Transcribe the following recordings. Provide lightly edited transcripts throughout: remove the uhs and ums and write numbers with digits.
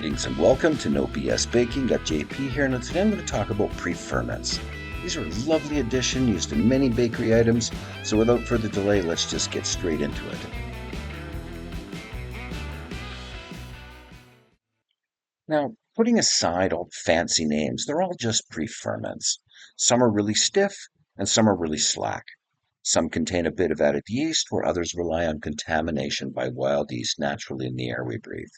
Greetings and welcome to No BS Baking. Got JP here, and today I'm going to talk about preferments. These are a lovely addition used in many bakery items, so without further delay, let's just get straight into it. Now, putting aside all the fancy names, they're all just preferments. Some are really stiff and some are really slack. Some contain a bit of added yeast, where others rely on contamination by wild yeast naturally in the air we breathe.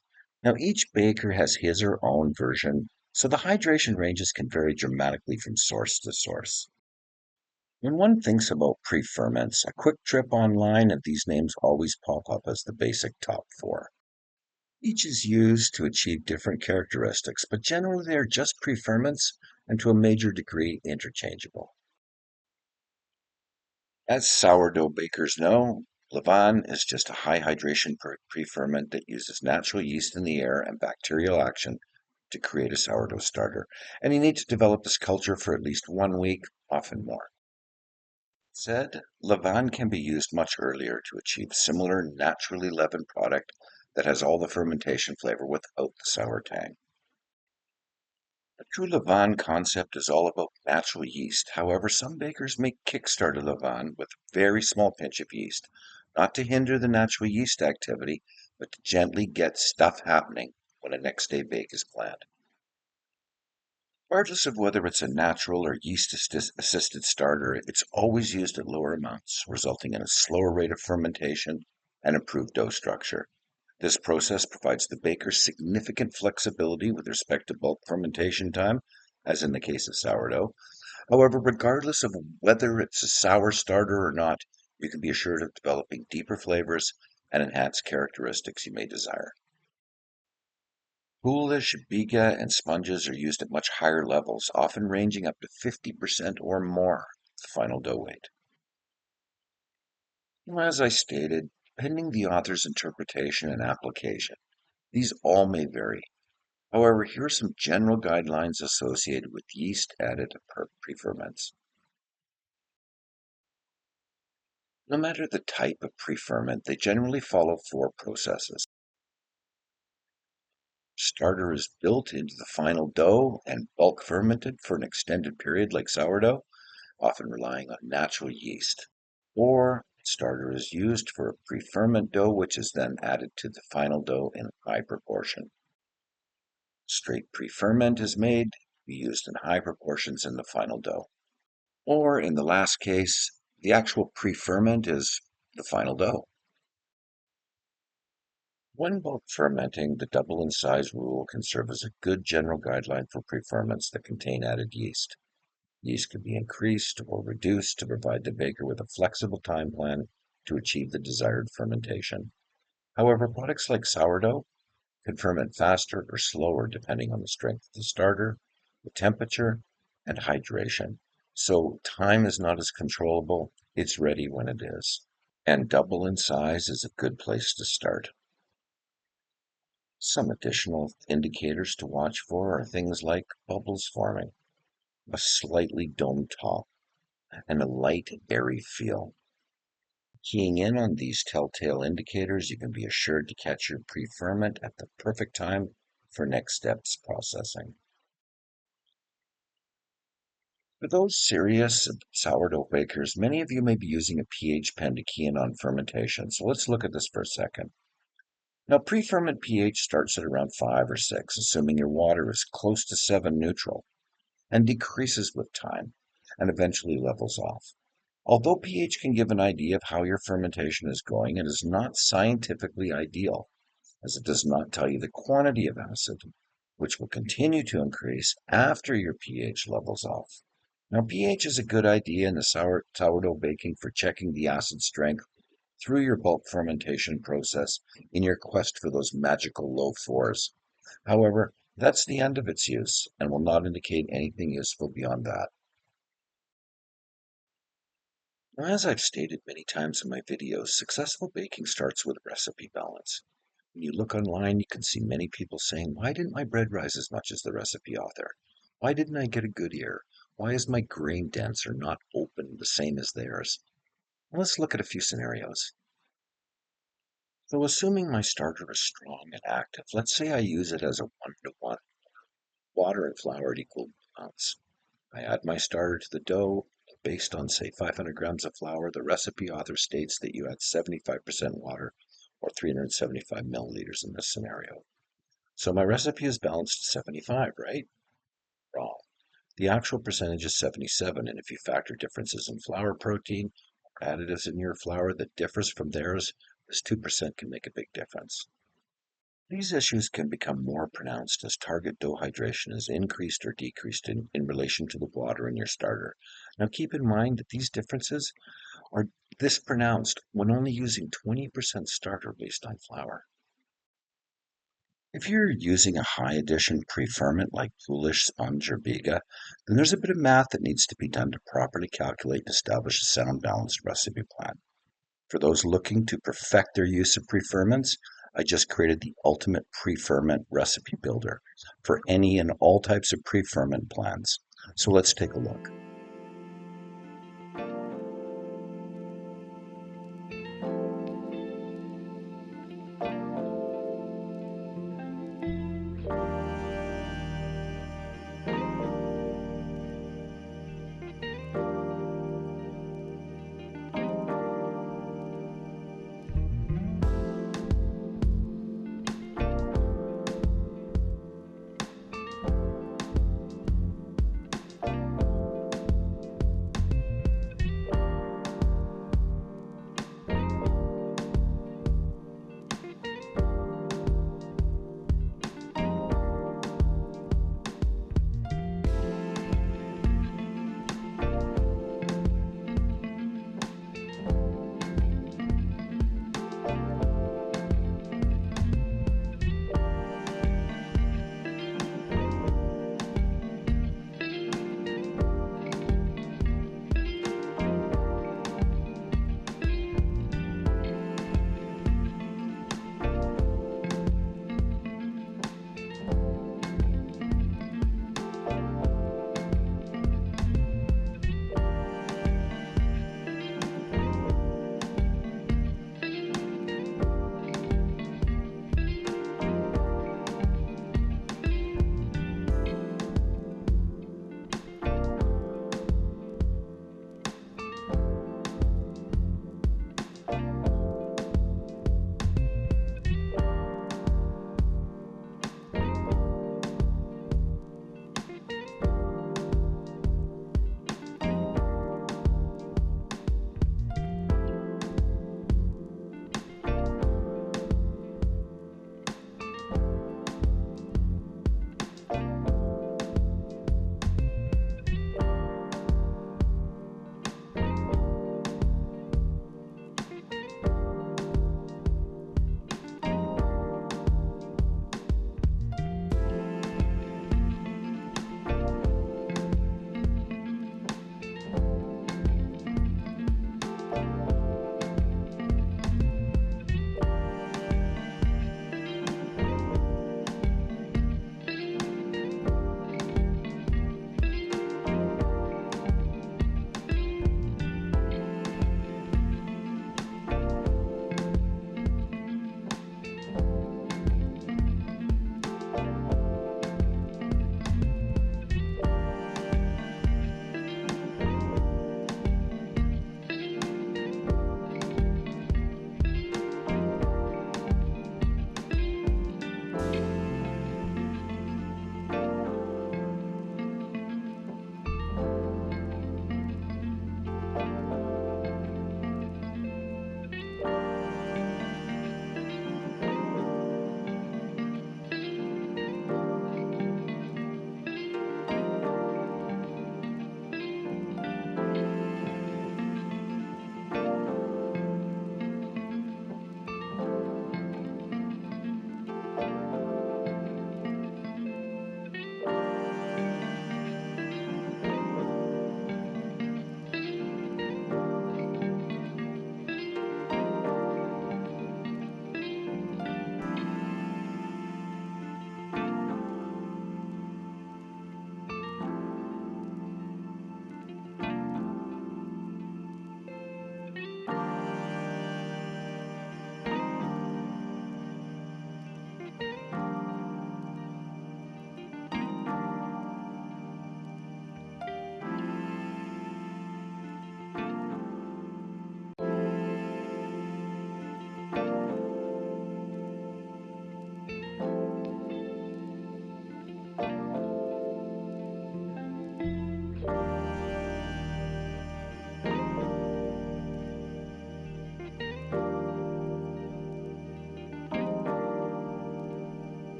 Now, each baker has his or her own version, so the hydration ranges can vary dramatically from source to source. When one thinks about preferments, a quick trip online and these names always pop up as the basic top four. Each is used to achieve different characteristics, but generally they are just preferments and to a major degree interchangeable. As sourdough bakers know, levain is just a high hydration preferment that uses natural yeast in the air and bacterial action to create a sourdough starter, and you need to develop this culture for at least 1 week, often more. Said, levain can be used much earlier to achieve similar naturally leavened product that has all the fermentation flavor without the sour tang. The true levain concept is all about natural yeast. However, some bakers may kickstart a levain with a very small pinch of yeast, not to hinder the natural yeast activity, but to gently get stuff happening when a next day bake is planned. Regardless of whether it's a natural or yeast-assisted starter, it's always used at lower amounts, resulting in a slower rate of fermentation and improved dough structure. This process provides the baker significant flexibility with respect to bulk fermentation time, as in the case of sourdough. However, regardless of whether it's a sour starter or not, you can be assured of developing deeper flavors and enhanced characteristics you may desire. Coolish, biga, and sponges are used at much higher levels, often ranging up to 50% or more of the final dough weight. As I stated, pending the author's interpretation and application, these all may vary. However, here are some general guidelines associated with yeast added preferments. No matter the type of preferment, they generally follow 4 processes. Starter is built into the final dough and bulk fermented for an extended period like sourdough, often relying on natural yeast. Or starter is used for a preferment dough, which is then added to the final dough in high proportion. Straight preferment is made, be used in high proportions in the final dough. Or in the last case, the actual preferment is the final dough. When bulk fermenting, the double in size rule can serve as a good general guideline for preferments that contain added yeast. Yeast can be increased or reduced to provide the baker with a flexible time plan to achieve the desired fermentation. However, products like sourdough can ferment faster or slower depending on the strength of the starter, the temperature, and hydration. So time is not as controllable, it's ready when it is. And double in size is a good place to start. Some additional indicators to watch for are things like bubbles forming, a slightly domed top, and a light, airy feel. Keying in on these telltale indicators, you can be assured to catch your preferment at the perfect time for next steps processing. For those serious sourdough bakers, many of you may be using a pH pen to key in on fermentation, so let's look at this for a second. Now, preferment pH starts at around 5 or 6, assuming your water is close to 7 neutral, and decreases with time, and eventually levels off. Although pH can give an idea of how your fermentation is going, it is not scientifically ideal, as it does not tell you the quantity of acid, which will continue to increase after your pH levels off. Now, pH is a good idea in the sourdough baking for checking the acid strength through your bulk fermentation process in your quest for those magical low 4s. However, that's the end of its use and will not indicate anything useful beyond that. Now, as I've stated many times in my videos, successful baking starts with recipe balance. When you look online, you can see many people saying, "Why didn't my bread rise as much as the recipe author? Why didn't I get a good ear? Why is my grain dense or not open the same as theirs?" Well, let's look at a few scenarios. So assuming my starter is strong and active, let's say I use it as a 1-to-1, water and flour at equal amounts. I add my starter to the dough based on, say, 500 grams of flour. The recipe author states that you add 75% water or 375 milliliters in this scenario. So my recipe is balanced to 75, right? Wrong. The actual percentage is 77, and if you factor differences in flour protein or additives in your flour that differs from theirs, this 2% can make a big difference. These issues can become more pronounced as target dough hydration is increased or decreased in relation to the water in your starter. Now keep in mind that these differences are this pronounced when only using 20% starter based on flour. If you're using a high addition preferment like Foolish, Sponge, or Biga, then there's a bit of math that needs to be done to properly calculate and establish a sound balanced recipe plan. For those looking to perfect their use of preferments, I just created the ultimate preferment recipe builder for any and all types of preferment plans. So let's take a look.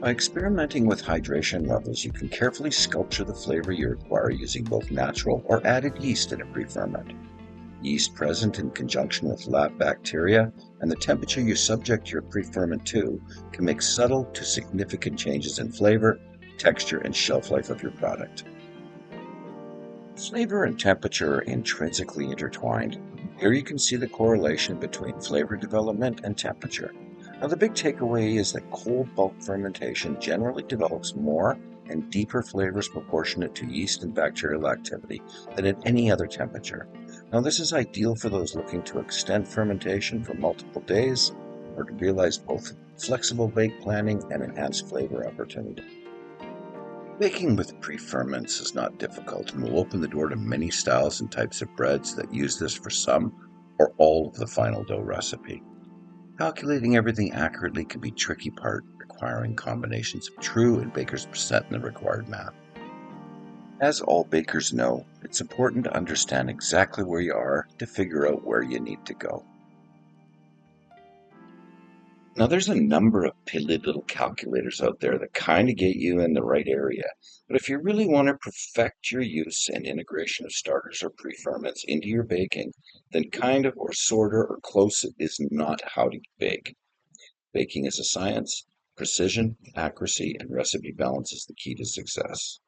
By experimenting with hydration levels, you can carefully sculpture the flavor you require using both natural or added yeast in a pre-ferment. Yeast present in conjunction with lab bacteria and the temperature you subject your pre-ferment to can make subtle to significant changes in flavor, texture, and shelf life of your product. Flavor and temperature are intrinsically intertwined. Here you can see the correlation between flavor development and temperature. Now, the big takeaway is that cold bulk fermentation generally develops more and deeper flavors proportionate to yeast and bacterial activity than at any other temperature. Now, this is ideal for those looking to extend fermentation for multiple days or to realize both flexible bake planning and enhanced flavor opportunity. Baking with pre-ferments is not difficult and will open the door to many styles and types of breads that use this for some or all of the final dough recipe. Calculating everything accurately can be a tricky part, requiring combinations of true and baker's percent in the required math. As all bakers know, it's important to understand exactly where you are to figure out where you need to go. Now, there's a number of piddly little calculators out there that kind of get you in the right area. But if you really want to perfect your use and integration of starters or pre-ferments into your baking, then kind of or sorter or close is not how to bake. Baking is a science. Precision, accuracy, and recipe balance is the key to success.